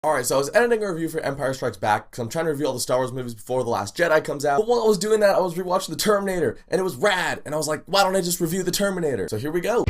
Alright, so I was editing a review for Empire Strikes Back because I'm trying to review all the Star Wars movies before The Last Jedi comes out. But while I was doing that, I was rewatching The Terminator, and it was rad, and I was like, why don't I just review The Terminator? So here we go.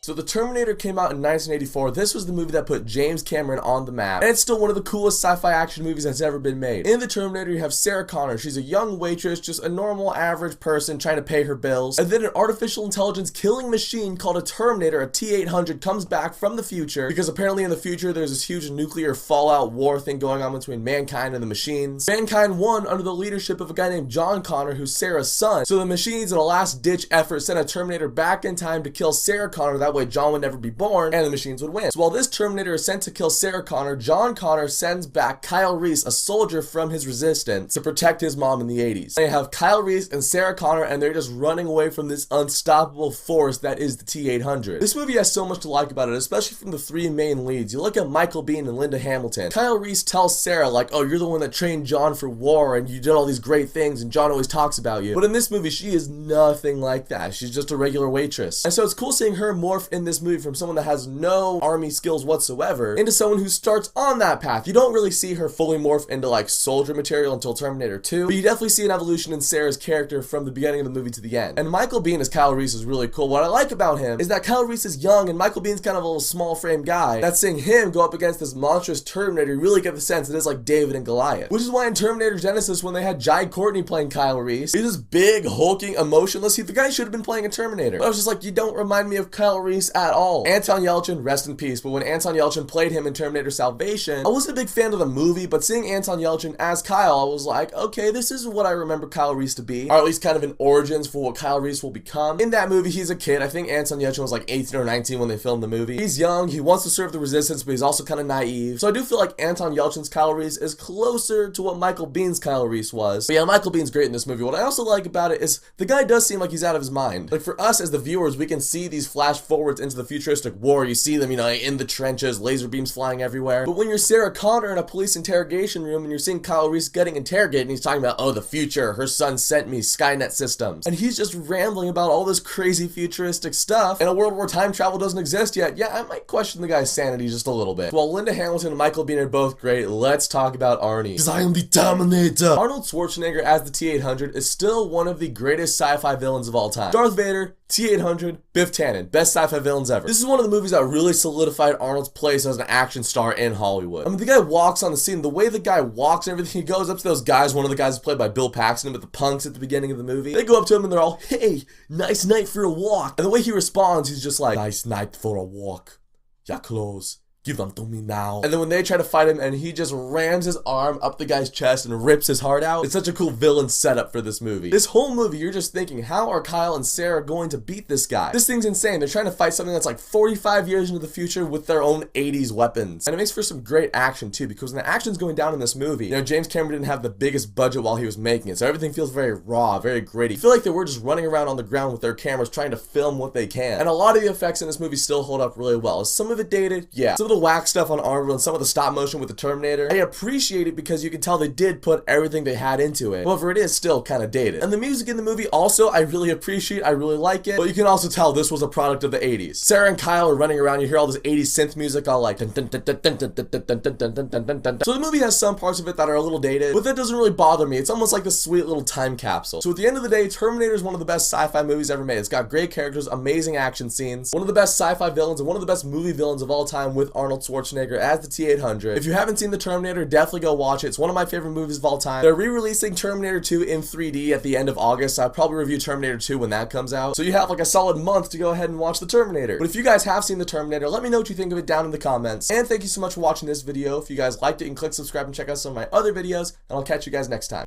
So The Terminator came out in 1984. This was the movie that put James Cameron on the map, and it's still one of the coolest sci-fi action movies that's ever been made. In The Terminator, you have Sarah Connor. She's a young waitress, just a normal, average person trying to pay her bills. And then an artificial intelligence killing machine called a Terminator, a T-800, comes back from the future, because apparently in the future there's this huge nuclear fallout war thing going on between mankind and the machines. Mankind won under the leadership of a guy named John Connor, who's Sarah's son. So the machines, in a last-ditch effort, sent a Terminator back in time to kill Sarah Connor. That way John would never be born, and the machines would win. So while this Terminator is sent to kill Sarah Connor, John Connor sends back Kyle Reese, a soldier from his resistance, to protect his mom in the 80s. They have Kyle Reese and Sarah Connor, and they're just running away from this unstoppable force that is the T-800. This movie has so much to like about it, especially from the three main leads. You look at Michael Biehn and Linda Hamilton. Kyle Reese tells Sarah, like, oh, you're the one that trained John for war, and you did all these great things, and John always talks about you. But in this movie, she is nothing like that. She's just a regular waitress. And so it's cool seeing her morph in this movie from someone that has no army skills whatsoever into someone who starts on that path. You don't really see her fully morph into like soldier material until Terminator 2, but you definitely see an evolution in Sarah's character from the beginning of the movie to the end. And Michael Biehn as Kyle Reese is really cool. What I like about him is that Kyle Reese is young and Michael Bihn's kind of a little small frame guy. That's seeing him go up against this monstrous Terminator, you really get the sense that it's like David and Goliath. Which is why in Terminator Genesis, when they had Jai Courtney playing Kyle Reese, he's this big, hulking, emotionless. The guy should have been playing a Terminator. But I was just like, you don't remind me of Kyle Reese at all. Anton Yelchin, rest in peace, but when Anton Yelchin played him in Terminator Salvation, I wasn't a big fan of the movie, but seeing Anton Yelchin as Kyle, I was like, okay, this is what I remember Kyle Reese to be, or at least kind of an origins for what Kyle Reese will become. In that movie, he's a kid. I think Anton Yelchin was like 18 or 19 when they filmed the movie. He's young, he wants to serve the resistance, but he's also kind of naive. So I do feel like Anton Yelchin's Kyle Reese is closer to what Michael Bihn's Kyle Reese was. But yeah, Michael Bihn's great in this movie. What I also like about it is the guy does seem like he's out of his mind. Like for us as the viewers, we can see these flash forwards into the futuristic war. You see them, you know, in the trenches, laser beams flying everywhere. But when you're Sarah Connor in a police interrogation room and you're seeing Kyle Reese getting interrogated and he's talking about, oh, the future, her son sent me Skynet systems. And he's just rambling about all this crazy futuristic stuff in a world where time travel doesn't exist yet. Yeah, I might question the guy's sanity just a little bit. While Linda Hamilton and Michael Biehn are both great, let's talk about Arnie. Because I am the Terminator. Arnold Schwarzenegger as the T-800 is still one of the greatest sci-fi villains of all time. Darth Vader, T-800, Biff Tannen, best sci-fi villains ever. This is one of the movies that really solidified Arnold's place as an action star in Hollywood. I mean, the guy walks on the scene, the way the guy walks and everything, he goes up to those guys, one of the guys is played by Bill Paxton, but the punks at the beginning of the movie, they go up to him and they're all, hey, nice night for a walk. And the way he responds, he's just like, nice night for a walk. Your clothes. Give them to me now. And then when they try to fight him and he just rams his arm up the guy's chest and rips his heart out, it's such a cool villain setup for this movie. This whole movie, you're just thinking, how are Kyle and Sarah going to beat this guy? This thing's insane. They're trying to fight something that's like 45 years into the future with their own 80s weapons. And it makes for some great action too, because when the action's going down in this movie, you know, James Cameron didn't have the biggest budget while he was making it, so everything feels very raw, very gritty. You feel like they were just running around on the ground with their cameras trying to film what they can. And a lot of the effects in this movie still hold up really well. Is some of it dated? Yeah. Some of the whack stuff on Arnold and some of the stop motion with the Terminator, I appreciate it because you can tell they did put everything they had into it. However, it is still kind of dated. And the music in the movie also, I really appreciate, I really like it, but you can also tell this was a product of the 80s. Sarah and Kyle are running around, you hear all this 80s synth music all like dun dun dun dun dun dun dun dun dun dun dun dun dun. So the movie has some parts of it that are a little dated, but that doesn't really bother me. It's almost like this sweet little time capsule. So at the end of the day, Terminator is one of the best sci-fi movies ever made. It's got great characters, amazing action scenes, one of the best sci-fi villains, and one of the best movie villains of all time with Arnold Schwarzenegger as the T-800. If you haven't seen The Terminator, definitely go watch it. It's one of my favorite movies of all time. They're re-releasing Terminator 2 in 3D at the end of August, so I'll probably review Terminator 2 when that comes out. So you have like a solid month to go ahead and watch The Terminator. But if you guys have seen The Terminator, let me know what you think of it down in the comments. And thank you so much for watching this video. If you guys liked it, you can click subscribe and check out some of my other videos, and I'll catch you guys next time.